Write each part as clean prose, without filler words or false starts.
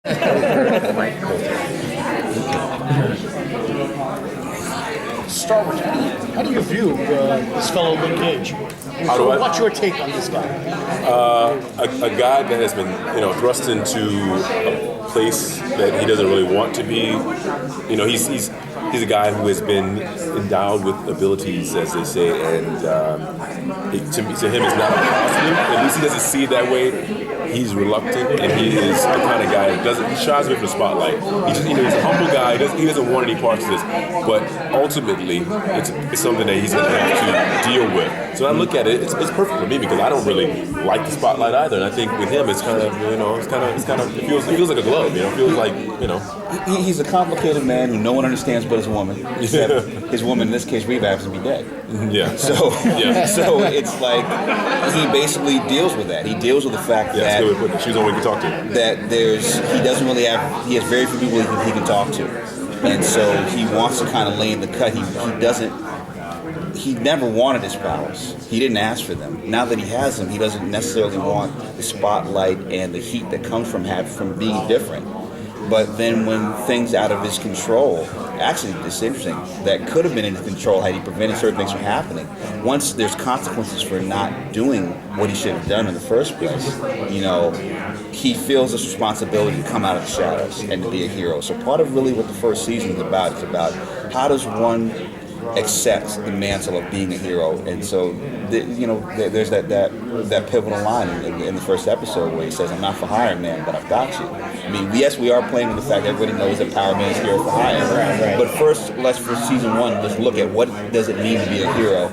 Mike Colter. Start with how do you view this fellow Luke Cage? What's your take on this guy? A guy that has been, thrust into a place that he doesn't really want to be. He's a guy who has been endowed with abilities, as they say, and to him, it's not a positive. At least he doesn't see it that way. He's reluctant, and he is the kind of guy that he shies away from the spotlight. He's a humble guy. He doesn't want any parts of this, but ultimately, it's something that he's going to have to deal with. So when I look at it, it's perfect for me because I don't really like the spotlight either. And I think with him, it's kind of, it feels like a glove. It feels like, He's a complicated man who no one understands but his woman. Except his woman, in this case, Reeve happens to be dead. Yeah. So it's like he basically deals with that. He deals with the fact that that's good. She's the only one he can talk to. That he has very few people he can talk to, and so he wants to kind of lay in the cut. He never wanted his powers. He didn't ask for them. Now that he has them, he doesn't necessarily want the spotlight and the heat that comes from being different. But then when things out of his control, actually it's interesting, that could have been in his control had he prevented certain things from happening. Once there's consequences for not doing what he should have done in the first place, he feels this responsibility to come out of the shadows and to be a hero. So part of really what the first season is about how does one accept the mantle of being a hero. And so there's that pivotal line in the first episode where he says, "I'm not for hire, man, but I've got you." I mean, yes, we are playing with the fact that everybody knows that Power Man is hero for hire. Right. But first, for season one, let's look at what does it mean to be a hero.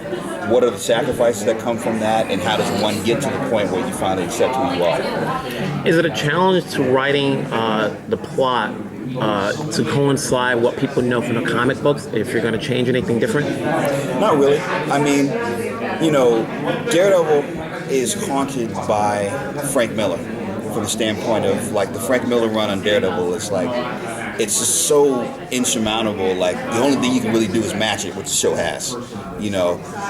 What are the sacrifices that come from that, and how does one get to the point where you finally accept who you are? Is it a challenge to writing the plot to coincide what people know from the comic books, if you're going to change anything different? Not really. I mean, Daredevil is haunted by Frank Miller from the standpoint of, the Frank Miller run on Daredevil is it's just so insurmountable. The only thing you can really do is match it, which the show has.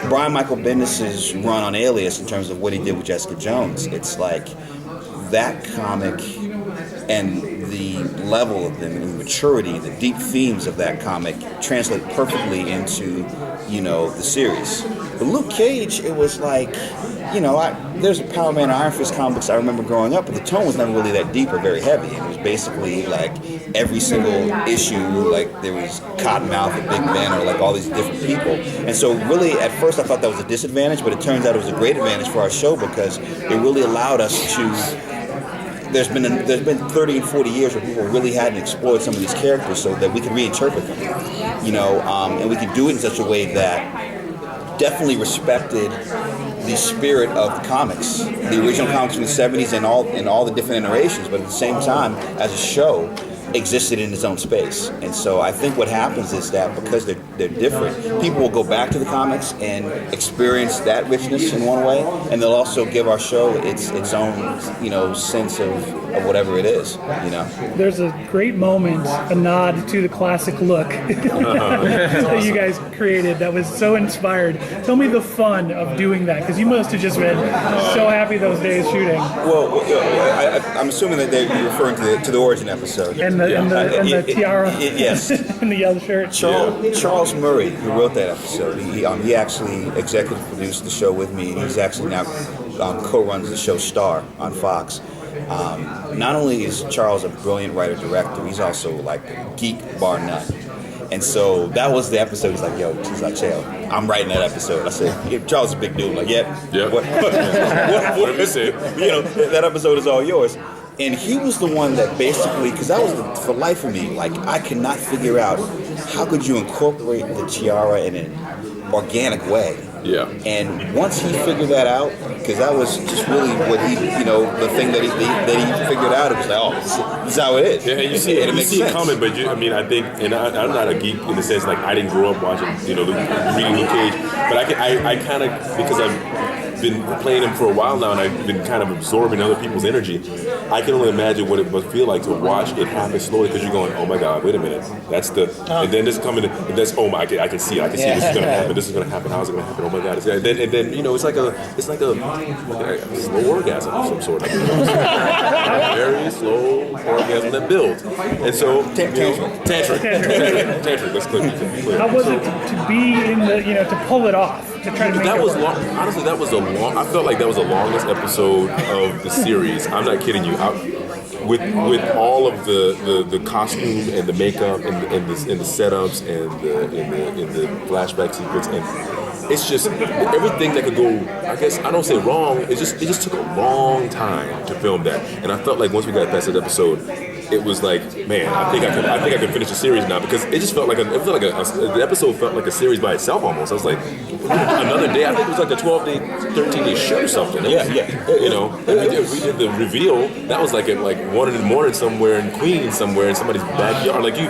Brian Michael Bendis' run on Alias in terms of what he did with Jessica Jones, it's that comic and the level of them, the maturity, the deep themes of that comic translate perfectly into, the series. But Luke Cage, it was there's a Power Man Iron Fist comics I remember growing up, but the tone was never really that deep or very heavy. It was basically every single issue, there was Cottonmouth or Big Ben or all these different people. And so really at first I thought that was a disadvantage, but it turns out it was a great advantage for our show because it really allowed us to... There's been 30 and 40 years where people really hadn't explored some of these characters so that we could reinterpret them, and we could do it in such a way that definitely respected the spirit of the comics, the original comics from the 70s and all the different iterations, but at the same time, as a show, existed in its own space. And so I think what happens is that because they're different, people will go back to the comics and experience that richness in one way, and they'll also give our show its own sense of whatever it is. There's a great moment, a nod to the classic look that you guys created that was so inspired. Tell me the fun of doing that, because you must have just been so happy those days shooting. Well, I'm assuming that you're referring to the origin episode. And the tiara. Yes. And the yellow shirt. Charles Murray, who wrote that episode, he actually executive produced the show with me, and he's actually now co-runs the show Star on Fox. Not only is Charles a brilliant writer-director, he's also a geek bar nut. And so that was the episode. He's like, Cheo, I'm writing that episode. I said, Charles is a big dude. Yeah. What have you said? That episode is all yours. And he was the one that basically, because that was for life of me, I cannot figure out how could you incorporate the tiara in an organic way. Yeah. And once he figured that out, because that was just really what he, the thing that he figured out, it was this is how it is. Yeah, and you see it coming, but I think, and I'm not a geek in the sense I didn't grow up watching, reading Luke Cage, but I kind of, because been playing him for a while now, and I've been kind of absorbing other people's energy. I can only imagine what it must feel like to watch it happen slowly, because you're going, oh my God, wait a minute, that's the, and then this coming, and that's, oh my, I can see it, I can see this is going to happen, this is going to happen, how's it going to happen, oh my God, and then you know, it's like a slow orgasm of some sort. Very slow orgasm that builds, and so tantric. Let's clear. How was it to be in the, to pull it off, to try to make that it was work? long. Honestly, that was a long. I felt like that was the longest episode of the series. I'm not kidding you. With all of the costume and the makeup and the setups and the flashback sequence, and it's just everything that could go. I guess I don't say wrong. It just took a long time to film that, and I felt like once we got past that episode, it was like, man, I think I can finish the series now, because it just felt like the episode felt like a series by itself almost. I was like, another day. I think it was like a 12-day, 13-day show or something. Yeah. You know, and we did the reveal. That was like at 1 in the morning somewhere in Queens, somewhere in somebody's backyard. You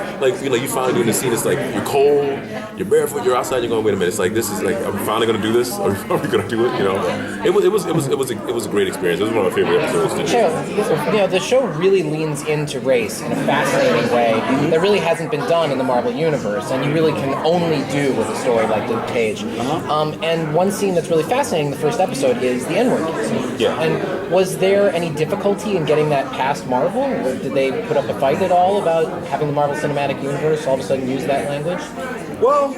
finally doing the scene. It's like you're cold, you're barefoot, you're outside. You're going, wait a minute. It's like, this is like, are we finally going to do this? Are we going to do it? You know, it was a great experience. It was one of my favorite episodes to do. The show really leans into race in a fascinating way that really hasn't been done in the Marvel Universe, and you really can only do with a story like Luke Cage. And one scene that's really fascinating in the first episode is the N-word scene. Yeah. And was there any difficulty in getting that past Marvel? Or did they put up a fight at all about having the Marvel Cinematic Universe all of a sudden use that language? Well,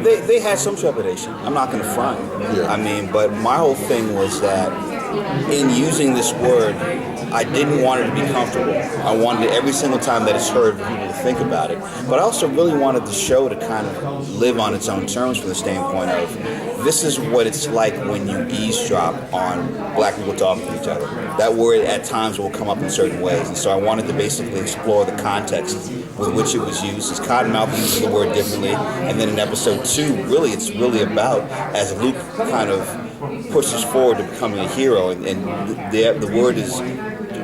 they had some trepidation. I'm not going to front. Yeah. I mean, but my whole thing was that in using this word, I didn't want it to be comfortable. I wanted it every single time that it's heard for people to think about it. But I also really wanted the show to kind of live on its own terms from the standpoint of, this is what it's like when you eavesdrop on black people talking to each other. That word at times will come up in certain ways. And so I wanted to basically explore the context with which it was used. As Cottonmouth uses the word differently. And then in episode 2, really, it's really about, as Luke kind of pushes forward to becoming a hero, and the word is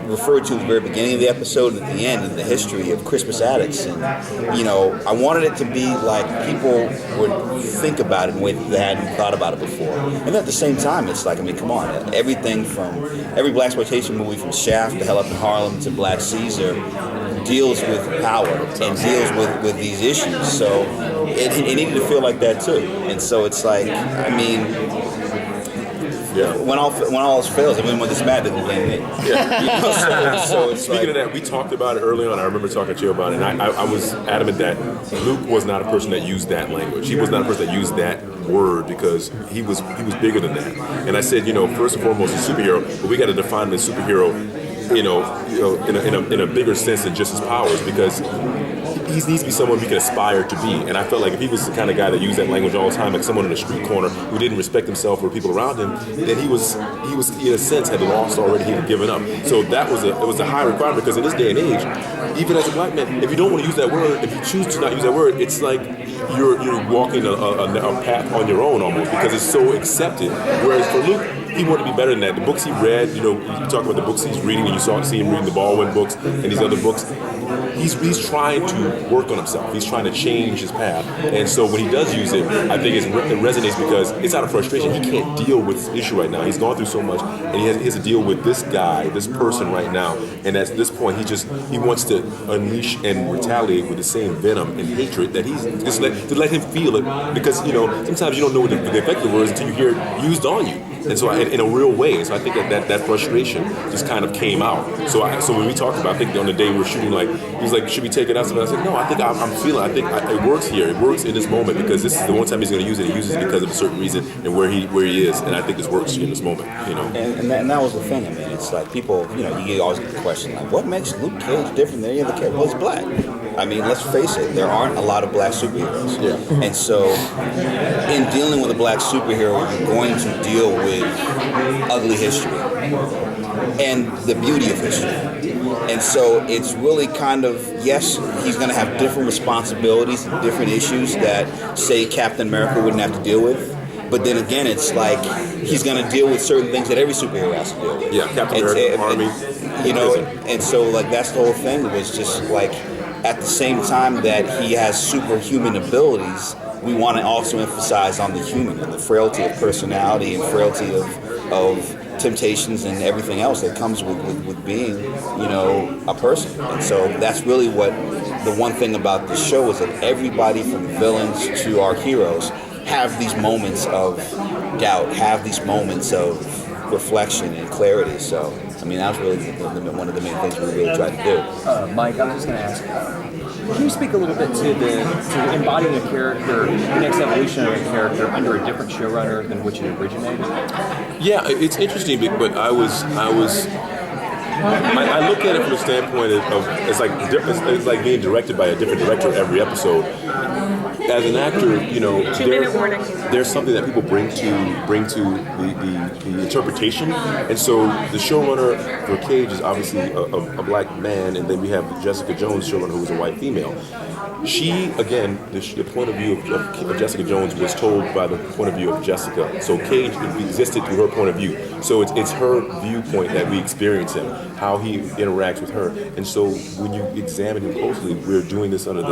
referred to at the very beginning of the episode and at the end in the history of Crispus Attucks. And, I wanted it to be like people would think about it in a way that they hadn't thought about it before. And at the same time, it's like, come on, everything from every blaxploitation movie from Shaft to Hell Up in Harlem to Black Caesar deals with power and deals with these issues. So it needed to feel like that too. And so it's like, Yeah. When all else fails, everyone gets mad that they blame me. Yeah. So it's Speaking of that, we talked about it early on. I remember talking to you about it, and I was adamant that Luke was not a person that used that language. He was not a person that used that word, because he was bigger than that. And I said, first and foremost, he's a superhero, but we got to define him as a superhero, in a bigger sense than just his powers, because he needs to be someone we can aspire to be. And I felt like if he was the kind of guy that used that language all the time, like someone in a street corner who didn't respect himself or people around him, then he was in a sense had lost already. He had given up. So it was a high requirement, because in this day and age, even as a black man, if you don't want to use that word, if you choose to not use that word, it's like you're walking a path on your own almost, because it's so accepted. Whereas for Luke, he wanted to be better than that. The books he read, you talk about the books he's reading, and you see him reading the Baldwin books and these other books. He's trying to work on himself. He's trying to change his path. And so when he does use it, I think it resonates, because it's out of frustration. He can't deal with this issue right now. He's gone through so much, and he has to deal with this guy, this person right now. And at this point, he wants to unleash and retaliate with the same venom and hatred that he's just to let him feel it, because sometimes you don't know what the effect of the word is until you hear it used on you. And so in a real way, so I think that frustration just kind of came out. So when we talked about, I think on the day we were shooting, he was like, should we take it out? So I said, no, I think I'm feeling, it works here. It works in this moment, because this is the one time he's going to use it. He uses it because of a certain reason and where he is. And I think this works in this moment, And that was the thing. It's like people, you always get the question, like, what makes Luke Cage different than any other character? Well, he's black. Let's face it, there aren't a lot of black superheroes. Yeah. And so in dealing with a black superhero, you're going to deal with ugly history and the beauty of history. And so it's really kind of, yes, he's going to have different responsibilities and different issues that, say, Captain America wouldn't have to deal with. But then again, it's like he's going to deal with certain things that every superhero has to deal with. Yeah, Captain America, Army. And so like that's the whole thing, was just like, at the same time that he has superhuman abilities, we want to also emphasize on the human and the frailty of personality and frailty of of temptations and everything else that comes with being, you know, a person. And so that's really what the one thing about the show is, that everybody from villains to our heroes have these moments of doubt, have these moments of reflection and clarity. So, I mean, that was really one of the main things we really tried to do. Mike, I was just going to ask, can you speak a little bit to embodying a character, the next evolution of a character under a different showrunner than which it originated? Yeah, it's interesting, but I look at it from the standpoint of it's like being directed by a different director every episode. As an actor, you know, there's something that people bring to the interpretation, and so the showrunner for Cage is obviously a black man, and then we have Jessica Jones, showrunner, who is a white female. She, again, the point of view of Jessica Jones was told by the point of view of Jessica. So Cage existed through her point of view. So it's her viewpoint that we experience him, how he interacts with her. And so when you examine him closely, we're doing this under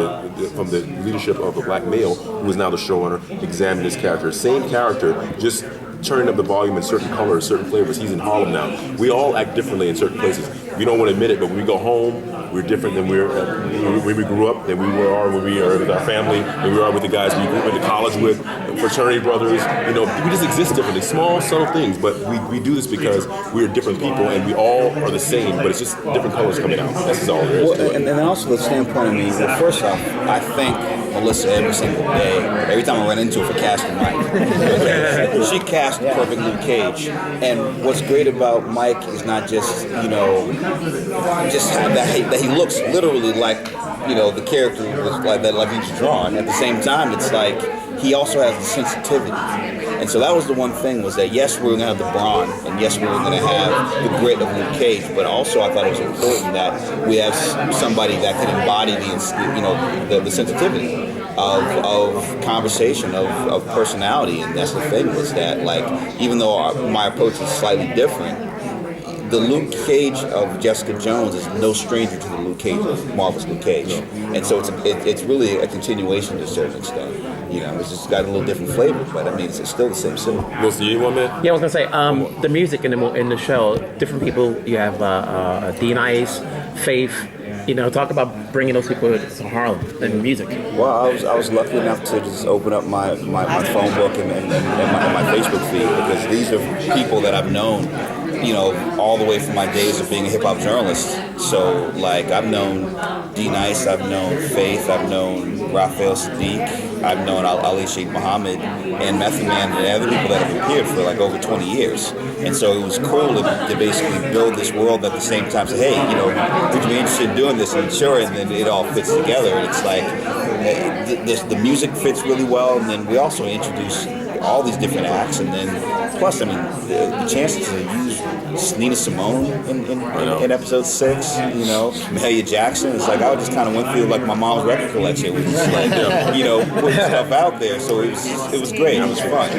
from the leadership of a black male who is now the showrunner, examine his character. Same character, just turning up the volume in certain colors, certain flavors. He's in Harlem now. We all act differently in certain places. We don't want to admit it, but when we go home, we're different than when we grew up, than we are when we are with our family, than we are with the guys we grew up into college with, fraternity brothers. You know, we just exist differently. Small, subtle things, but we do this because we are different people, and we all are the same, but it's just different colors coming out. That's just all there is. Well, and then also the standpoint of me, well, first off, I thank Melissa every single day, every time I run into her, for casting Mike. She cast the perfect Luke Cage. And what's great about Mike is not just, you know, just that he looks literally like, you know, the character was like he's drawn. At the same time, it's like he also has the sensitivity. And so that was the one thing, was that yes, we were going to have the brawn, and yes, we were going to have the grit of Luke Cage, but also I thought it was important that we have somebody that could embody the sensitivity of conversation, of personality. And that's the thing, was that, like, even though my approach is slightly different, the Luke Cage of Jessica Jones is no stranger to the Luke Cage of Marvel's Luke Cage. And so it's really a continuation to a certain extent. You know, it's just got a little different flavor, but I mean, it's still the same story. Melissa, you want man? Yeah, I was gonna say the music in the show. Different people. You have D-Nice, Faith. You know, talk about bringing those people to Harlem and music. Well, I was lucky enough to just open up my phone book and my Facebook feed, because these are people that I've known, you know, all the way from my days of being a hip hop journalist. So, like, I've known D-Nice, I've known Faith, I've known Raphael Sadiq, I've known Ali Sheikh Muhammad, and Method Man, and other people that have appeared for like over 20 years. And so it was cool to basically build this world at the same time. Say, hey, you know, would you be interested in doing this? And sure, and then it all fits together. And it's like the music fits really well, and then we also introduce all these different acts, and then plus, I mean, the chances to use Nina Simone in episode 6, you know, Mahalia Jackson. It's like I just kind of went through like my mom's record collection, which is like, you know, putting stuff out there. So it was great. It was fun.